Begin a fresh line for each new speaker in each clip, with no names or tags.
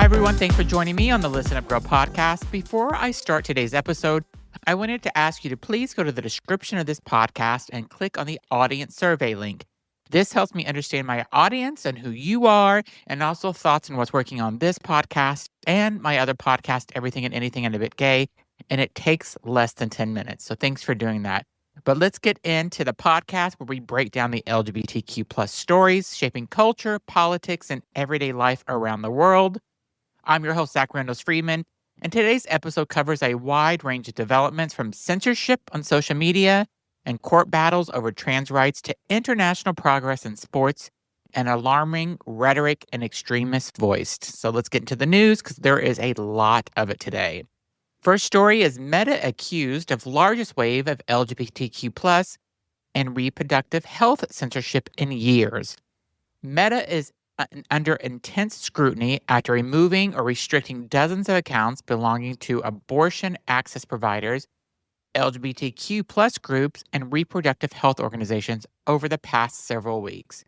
everyone. Thanks for joining me on the Listen Up Girl podcast. Before I start today's episode, I wanted to ask you to please go to the description of this podcast and click on the audience survey link. This helps me understand my audience and who you are, and also thoughts on what's working on this podcast and my other podcast, Everything and Anything and a Bit Gay. And it takes less than 10 minutes. So thanks for doing that. But let's get into the podcast where we break down the LGBTQ plus stories shaping culture, politics, and everyday life around the world. I'm your host, Zach Randles-Friedman, and today's episode covers a wide range of developments from censorship on social media and court battles over trans rights to international progress in sports and alarming rhetoric and extremist voiced. So let's get into the news because there is a lot of it today. First story is Meta accused of largest wave of LGBTQ plus and reproductive health censorship in years. Meta is under intense scrutiny after removing or restricting dozens of accounts belonging to abortion access providers, LGBTQ plus groups, and reproductive health organizations over the past several weeks.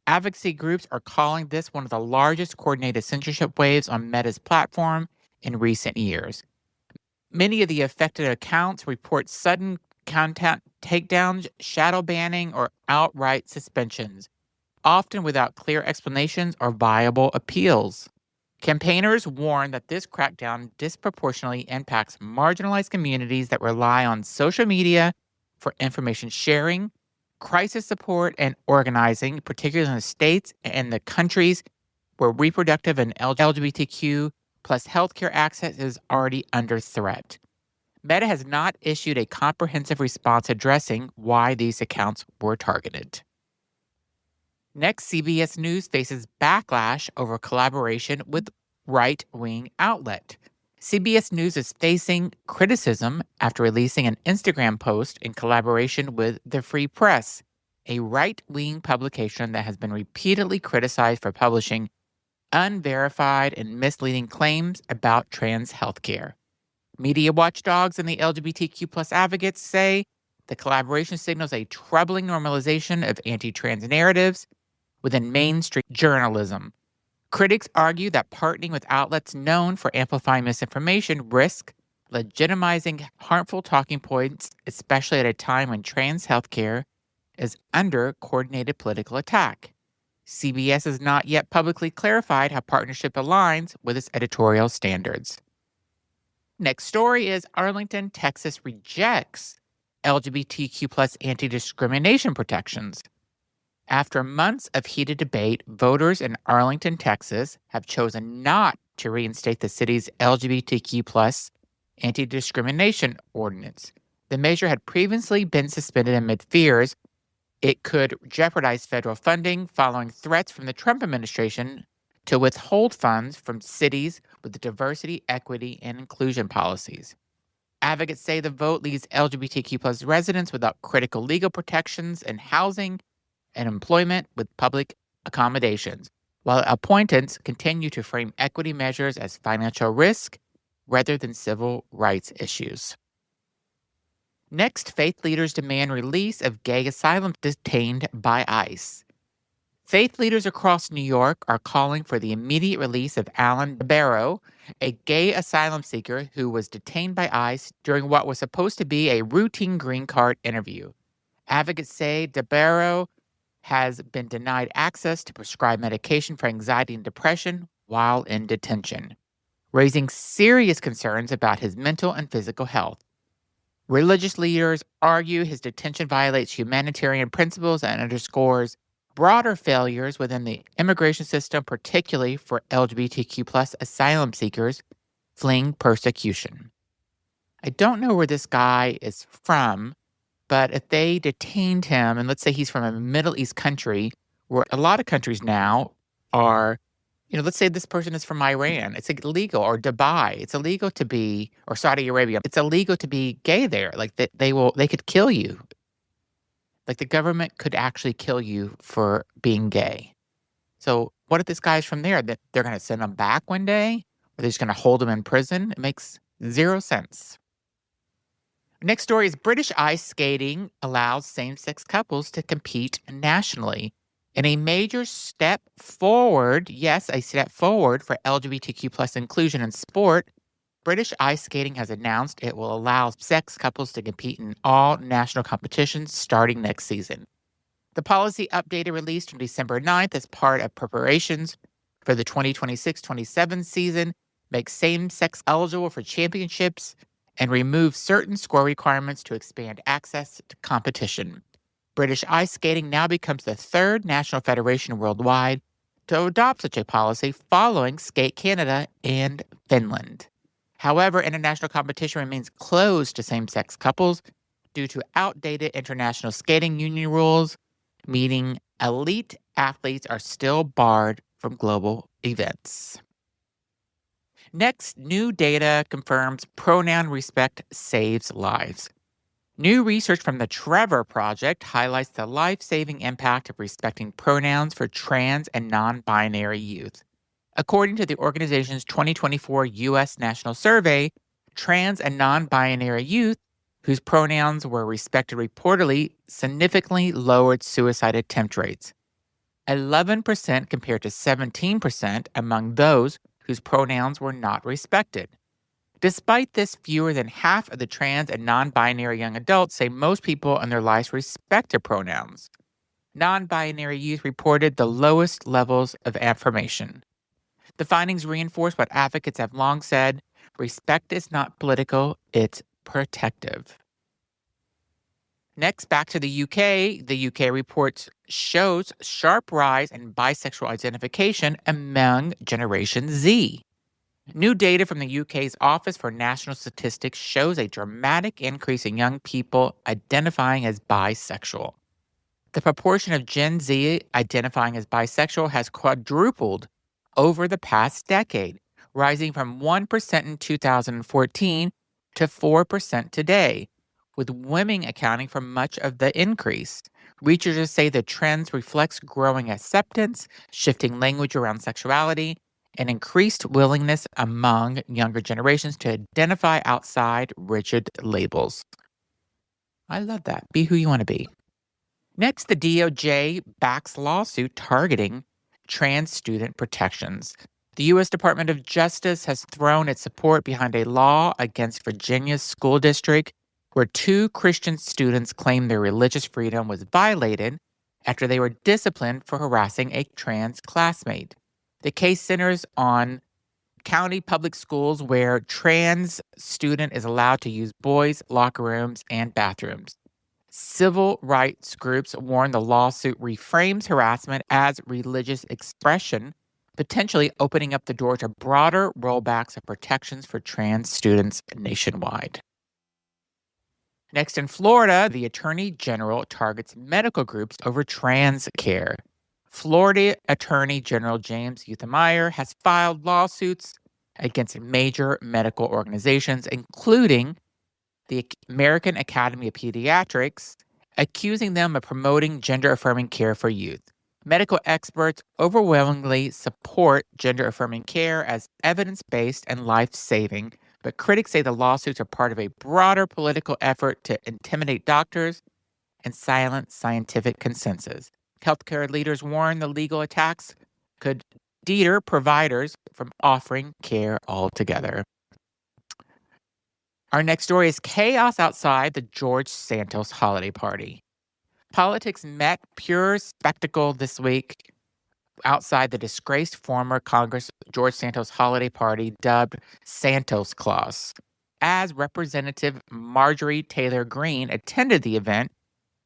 Advocacy groups are calling this one of the largest coordinated censorship waves on Meta's platform in recent years. Many of the affected accounts report sudden content takedowns, shadow banning, or outright suspensions, often without clear explanations or viable appeals. Campaigners warn that this crackdown disproportionately impacts marginalized communities that rely on social media for information sharing, crisis support, and organizing, particularly in the states and the countries where reproductive and LGBTQ plus healthcare access is already under threat. Meta has not issued a comprehensive response addressing why these accounts were targeted. Next, CBS News faces backlash over collaboration with right-wing outlet. CBS News is facing criticism after releasing an Instagram post in collaboration with The Free Press, a right-wing publication that has been repeatedly criticized for publishing unverified and misleading claims about trans healthcare. Media watchdogs and the LGBTQ plus advocates say the collaboration signals a troubling normalization of anti-trans narratives within mainstream journalism. Critics argue that partnering with outlets known for amplifying misinformation risk legitimizing harmful talking points, especially at a time when trans healthcare is under coordinated political attack. CBS has not yet publicly clarified how partnership aligns with its editorial standards. Next story is Arlington, Texas rejects LGBTQ plus anti-discrimination protections. After months of heated debate, voters in Arlington, Texas have chosen not to reinstate the city's LGBTQ plus anti-discrimination ordinance. The measure had previously been suspended amid fears it could jeopardize federal funding following threats from the Trump administration to withhold funds from cities with diversity, equity, and inclusion policies. Advocates say the vote leaves LGBTQ plus residents without critical legal protections in housing and employment with public accommodations, while opponents continue to frame equity measures as financial risk rather than civil rights issues. Next, faith leaders demand release of gay asylum detained by ICE. Faith leaders across New York are calling for the immediate release of Alan DeBarrow, a gay asylum seeker who was detained by ICE during what was supposed to be a routine green card interview. Advocates say DeBarrow has been denied access to prescribed medication for anxiety and depression while in detention, raising serious concerns about his mental and physical health. Religious leaders argue his detention violates humanitarian principles and underscores broader failures within the immigration system, particularly for LGBTQ plus asylum seekers fleeing persecution. I don't know where this guy is from, but if they detained him, and let's say he's from a Middle East country, where a lot of countries now are, let's say this person is from Iran, it's illegal, or Dubai, it's illegal to be, or Saudi Arabia, it's illegal to be gay there. Like they could kill you. Like the government could actually kill you for being gay. So what if this guy's from there? That they're going to send him back one day, or they're just going to hold him in prison? It makes zero sense. Next story is British ice skating allows same-sex couples to compete nationally. In a major step forward, yes, a step forward for LGBTQ plus inclusion in sport, British ice skating has announced it will allow sex couples to compete in all national competitions starting next season. The policy update released on December 9th as part of preparations for the 2026-27 season makes same-sex eligible for championships and removes certain score requirements to expand access to competition. British ice skating now becomes the third national federation worldwide to adopt such a policy following Skate Canada and Finland. However, international competition remains closed to same-sex couples due to outdated international skating union rules, meaning elite athletes are still barred from global events. Next, new data confirms pronoun respect saves lives. New research from the Trevor Project highlights the life-saving impact of respecting pronouns for trans and non-binary youth. According to the organization's 2024 U.S. National Survey, trans and non-binary youth whose pronouns were respected reportedly significantly lowered suicide attempt rates. 11% compared to 17% among those whose pronouns were not respected. Despite this, fewer than half of the trans and non-binary young adults say most people in their lives respect their pronouns. Non-binary youth reported the lowest levels of affirmation. The findings reinforce what advocates have long said: respect is not political, it's protective. Next, back to the UK. The UK report shows sharp rise in bisexual identification among Generation Z. New data from the UK's Office for National Statistics shows a dramatic increase in young people identifying as bisexual. The proportion of Gen Z identifying as bisexual has quadrupled over the past decade, rising from 1% in 2014 to 4% today, with women accounting for much of the increase. Researchers say the trends reflects growing acceptance, shifting language around sexuality, and increased willingness among younger generations to identify outside rigid labels. I love that. Be who you want to be. Next, the DOJ backs lawsuit targeting trans student protections. The U.S. Department of Justice has thrown its support behind a law against Virginia's school district where two Christian students claimed their religious freedom was violated after they were disciplined for harassing a trans classmate. The case centers on county public schools where trans student is allowed to use boys' locker rooms and bathrooms. Civil rights groups warn the lawsuit reframes harassment as religious expression, potentially opening up the door to broader rollbacks of protections for trans students nationwide. Next, in Florida, the Attorney General targets medical groups over trans care. Florida Attorney General James Euthymire has filed lawsuits against major medical organizations, including the American Academy of Pediatrics, accusing them of promoting gender-affirming care for youth. Medical experts overwhelmingly support gender-affirming care as evidence-based and life-saving, but critics say the lawsuits are part of a broader political effort to intimidate doctors and silence scientific consensus. Healthcare leaders warn the legal attacks could deter providers from offering care altogether. Our next story is chaos outside the George Santos holiday party. Politics met pure spectacle this week outside the disgraced former Congress George Santos holiday party dubbed Santos Claus. As Representative Marjorie Taylor Greene attended the event,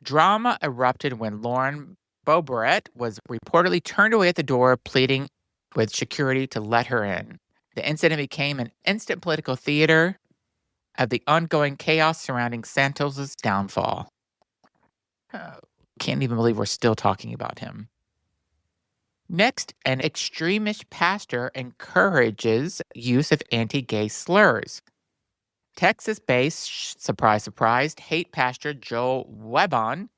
drama erupted when Lauren Boebert was reportedly turned away at the door, pleading with security to let her in. The incident became an instant political theater of the ongoing chaos surrounding Santos' downfall. Can't even believe we're still talking about him. Next, an extremist pastor encourages use of anti-gay slurs. Texas-based, surprise, surprise, hate pastor Joel Webon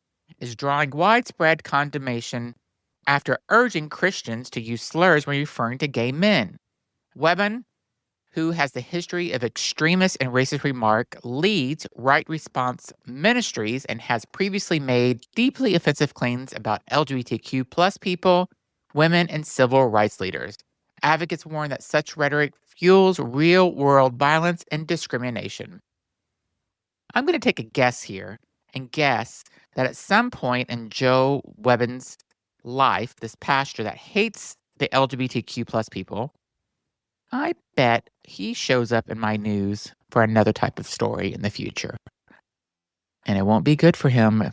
is drawing widespread condemnation after urging Christians to use slurs when referring to gay men. Webon, who has the history of extremist and racist remark, leads Right Response Ministries, and has previously made deeply offensive claims about LGBTQ plus people, women, and civil rights leaders. Advocates warn that such rhetoric fuels real-world violence and discrimination. I'm going to take a guess here and guess that at some point in Joe Webbin's life, this pastor that hates the LGBTQ plus people, I bet he shows up in my news for another type of story in the future. And it won't be good for him.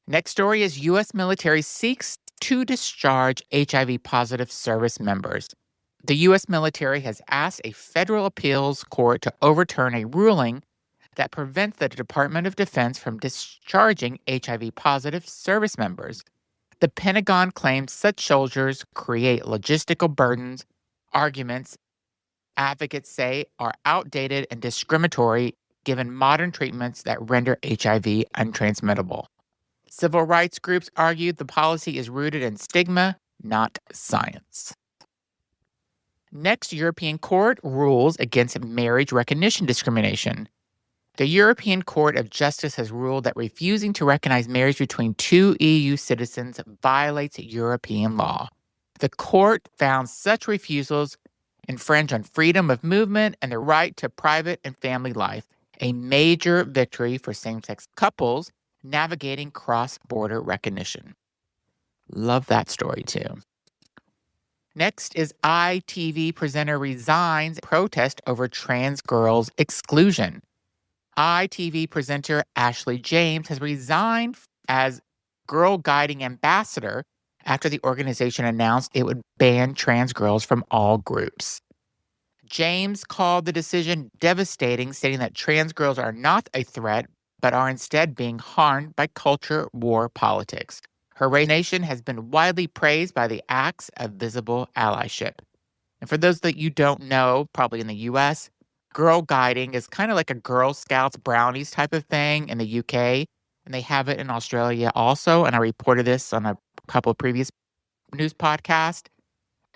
Next story is U.S. military seeks to discharge HIV positive service members. The U.S. military has asked a federal appeals court to overturn a ruling that prevents the Department of Defense from discharging HIV positive service members. The Pentagon claims such soldiers create logistical burdens. Arguments, advocates say, are outdated and discriminatory given modern treatments that render HIV untransmittable. Civil rights groups argue the policy is rooted in stigma, not science. Next, European Court rules against marriage recognition discrimination. The European Court of Justice has ruled that refusing to recognize marriage between two EU citizens violates European law. The court found such refusals infringe on freedom of movement and the right to private and family life, a major victory for same-sex couples navigating cross-border recognition. Love that story too. Next is ITV presenter resigns protest over trans girls' exclusion. ITV presenter Ashley James has resigned as Girl Guiding Ambassador after the organization announced it would ban trans girls from all groups. James called the decision devastating, stating that trans girls are not a threat, but are instead being harmed by culture war politics. Her resignation has been widely praised by the acts of visible allyship. And for those that you don't know, probably in the U.S., Girl Guiding is kind of like a Girl Scouts brownies type of thing in the UK, and they have it in Australia also. And I reported this on a couple of previous news podcasts.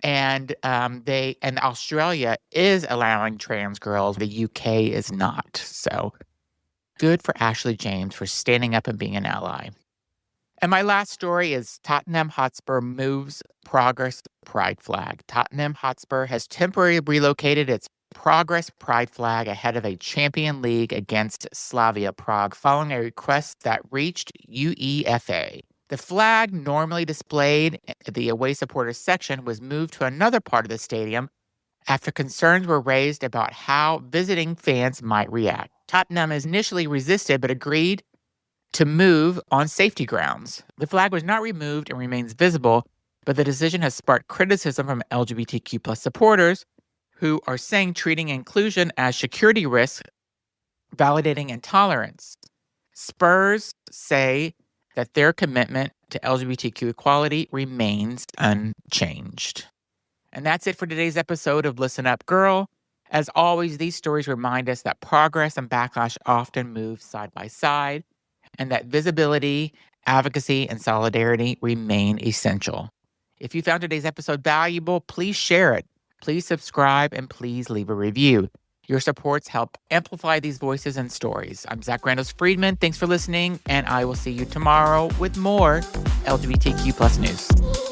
And Australia is allowing trans girls. The UK is not. So good for Ashley James for standing up and being an ally. And my last story is Tottenham Hotspur moves Progress Pride flag. Tottenham Hotspur has temporarily relocated its Progress Pride flag ahead of a Champion League against Slavia Prague following a request that reached UEFA. The flag, normally displayed in the away supporters section, was moved to another part of the stadium after concerns were raised about how visiting fans might react. Tottenham initially resisted but agreed to move on safety grounds. The flag was not removed and remains visible, but the decision has sparked criticism from LGBTQ plus supporters who are saying treating inclusion as security risk, validating intolerance. Spurs say that their commitment to LGBTQ equality remains unchanged. And that's it for today's episode of Listen Up, Girl. As always, these stories remind us that progress and backlash often move side by side, and that visibility, advocacy, and solidarity remain essential. If you found today's episode valuable, please share it. Please subscribe, and please leave a review. Your supports help amplify these voices and stories. I'm Zach Randles-Friedman. Thanks for listening, and I will see you tomorrow with more LGBTQ plus news.